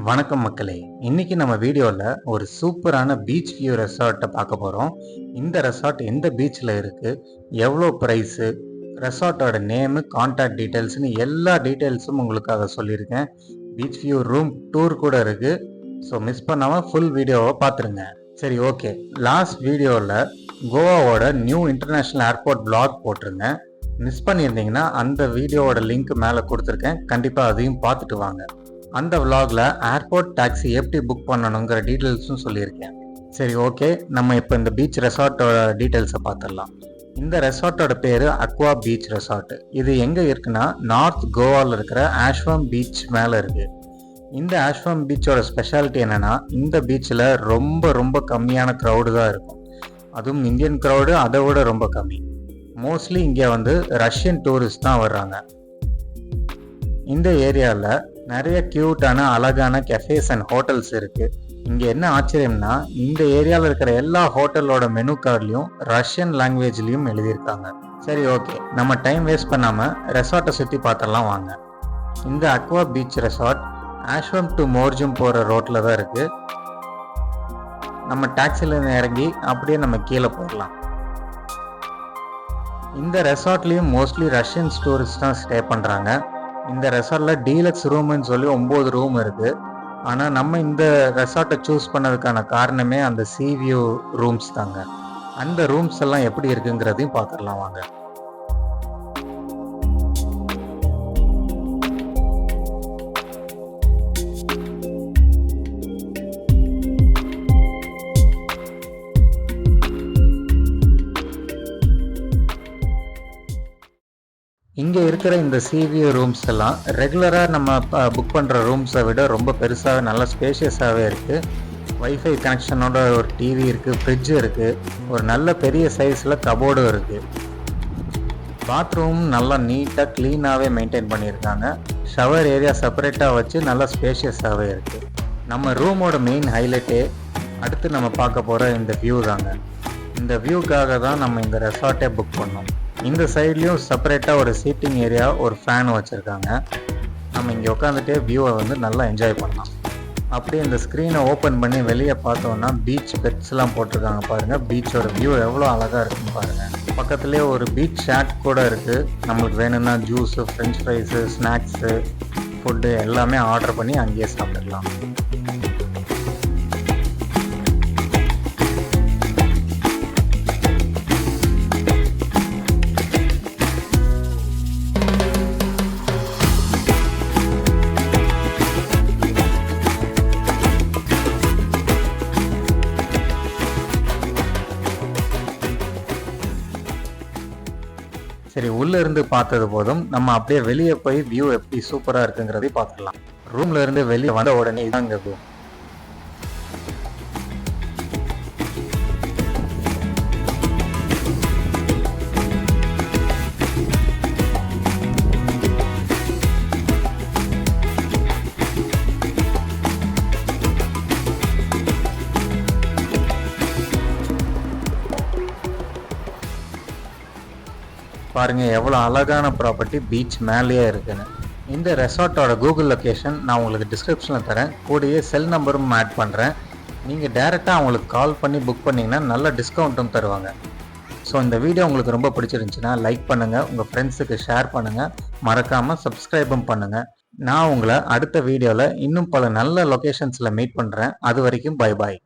வணக்கம் மக்களே. இன்னைக்கு நம்ம வீடியோவில் ஒரு சூப்பரான பீச் வியூ ரெசார்ட்டை பார்க்க போகிறோம். இந்த ரெசார்ட் எந்த பீச்சில் இருக்குது, எவ்வளோ ப்ரைஸு, ரெசார்ட்டோட நேமு, கான்டாக்ட் டீட்டெயில்ஸ்னு எல்லா டீட்டெயில்ஸும் உங்களுக்காக சொல்லியிருக்கேன். பீச் வியூ ரூம் டூர் கூட இருக்குது. ஸோ மிஸ் பண்ணாமல் ஃபுல் வீடியோவை பார்த்துருங்க. சரி, ஓகே. லாஸ்ட் வீடியோவில் கோவாவோட நியூ இன்டர்நேஷ்னல் ஏர்போர்ட் பிளாக் போட்டிருங்க. மிஸ் பண்ணியிருந்தீங்கன்னா அந்த வீடியோவோட லிங்க் மேலே கொடுத்துருக்கேன். கண்டிப்பாக அதையும் பார்த்துட்டு வாங்க. அந்த விலாகில் ஏர்போர்ட் டாக்ஸி எப்படி புக் பண்ணணுங்கிற டீட்டெயில்ஸும் சொல்லியிருக்கேன். சரி, ஓகே. நம்ம இப்போ இந்த பீச் ரெசார்ட்டோட டீட்டெயில்ஸை பார்த்துடலாம். இந்த ரெசார்ட்டோட பேர் அக்வா பீச் ரெசார்ட். இது எங்கே இருக்குன்னா நார்த் கோவாவில் இருக்கிற ஆஷ்வம் பீச் மேலே இருக்குது. இந்த ஆஷ்வம் பீச்சோட ஸ்பெஷாலிட்டி என்னென்னா, இந்த பீச்சில் ரொம்ப ரொம்ப கம்மியான க்ரௌடு தான் இருக்கும். அதுவும் இந்தியன் க்ரௌடு அதை விட ரொம்ப கம்மி. மோஸ்ட்லி இங்கே ரஷ்யன் டூரிஸ்ட் தான் வர்றாங்க. இந்த ஏரியாவில் நிறைய க்யூட்டான அழகான கெஃபேஸ் அண்ட் ஹோட்டல்ஸ் இருக்குது. இங்கே என்ன ஆச்சரியம்னா, இந்த ஏரியாவில் இருக்கிற எல்லா ஹோட்டலோட மெனு கார்ட்லையும் ரஷ்யன் லாங்குவேஜ்லையும் எழுதியிருக்காங்க. சரி, ஓகே. நம்ம டைம் வேஸ்ட் பண்ணாமல் ரெசார்ட்டை சுற்றி பார்த்துடலாம் வாங்க. இந்த அக்வா பீச் ரெசார்ட் ஆஷ்வம் டு மோர்ஜும் போகிற ரோட்டில் தான் இருக்குது. நம்ம டாக்ஸிலேருந்து இறங்கி அப்படியே நம்ம கீழே போயிடலாம். இந்த ரெசார்ட்லேயும் மோஸ்ட்லி ரஷ்யன் டூரிஸ்ட் தான் ஸ்டே பண்ணுறாங்க. இந்த ரெசார்ட்டில் டீலக்ஸ் ரூம்னு சொல்லி 9 ரூம் இருக்குது. ஆனால் நம்ம இந்த ரெசார்ட்டை சூஸ் பண்ணதுக்கான காரணமே அந்த சி வியூ ரூம்ஸ் தாங்க. அந்த ரூம்ஸ் எல்லாம் எப்படி இருக்குங்கிறதையும் பார்த்துடலாம் வாங்க. இங்கே இருக்கிற இந்த சிவியூ ரூம்ஸ் எல்லாம் ரெகுலராக நம்ம புக் பண்ணுற ரூம்ஸை விட ரொம்ப பெருசாக நல்ல ஸ்பேஷியஸாகவே இருக்குது. வைஃபை கனெக்ஷனோட ஒரு டிவி இருக்குது, ஃப்ரிட்ஜ் இருக்குது, ஒரு நல்ல பெரிய சைஸில் கபோர்டும் இருக்குது. பாத்ரூம் நல்லா நீட்டாக க்ளீனாகவே மெயின்டைன் பண்ணியிருக்காங்க. ஷவர் ஏரியா செப்பரேட்டாக வச்சு நல்லா ஸ்பேஷியஸாகவே இருக்குது. நம்ம ரூமோட மெயின் ஹைலைட்டே அடுத்து நம்ம பார்க்க போகிற இந்த வியூ தாங்க. இந்த வியூக்காக தான் நம்ம இந்த ரெசார்ட்டே புக் பண்ணோம். இந்த சைட்லேயும் செப்பரேட்டாக ஒரு சீட்டிங் ஏரியா, ஒரு ஃபேன் வச்சுருக்காங்க. நம்ம இங்கே உட்காந்துட்டே வியூவை நல்லா என்ஜாய் பண்ணலாம். அப்படியே இந்த ஸ்க்ரீனை ஓப்பன் பண்ணி வெளியே பார்த்தோன்னா பீச் பெட்ஸ்லாம் போட்டிருக்காங்க பாருங்கள். பீச்சோட வியூ எவ்வளோ அழகாக இருக்குன்னு பாருங்கள். பக்கத்துலேயே ஒரு பீச் ஷாட் கூட இருக்குது. நம்மளுக்கு வேணும்னா juice, French fries, snacks, food எல்லாமே ஆர்டர் பண்ணி அங்கேயே சாப்பிட்டுக்கலாம். சரி, உள்ளே இருந்து பார்த்தது போதும், நம்ம அப்படியே வெளியே போய் வியூ எப்படி சூப்பராக இருக்குங்கிறதையும் பார்த்துக்கலாம். ரூம்ல இருந்து வெளியே வந்த உடனே இதாங்க வியூ. பாருங்கள் எவ்வளோ அழகான ப்ராப்பர்ட்டி பீச் மேலேயே இருக்குன்னு. இந்த ரெசார்ட்டோட கூகுள் லொக்கேஷன் நான் உங்களுக்கு டிஸ்கிரிப்ஷனில் தரேன். கூடயே செல் நம்பரும் ஆட் பண்ணுறேன். நீங்கள் டேரெக்டாக அவங்களுக்கு கால் பண்ணி புக் பண்ணிங்கன்னா நல்ல டிஸ்கவுண்ட்டும் தருவாங்க. ஸோ இந்த வீடியோ உங்களுக்கு ரொம்ப பிடிச்சிருந்துச்சுன்னா லைக் பண்ணுங்கள், உங்கள் ஃப்ரெண்ட்ஸுக்கு ஷேர் பண்ணுங்கள், மறக்காமல் சப்ஸ்கிரைபும் பண்ணுங்கள். நான் உங்களை அடுத்த வீடியோவில் இன்னும் பல நல்ல லொக்கேஷன்ஸில் மீட் பண்ணுறேன். அது வரைக்கும் பை பாய்.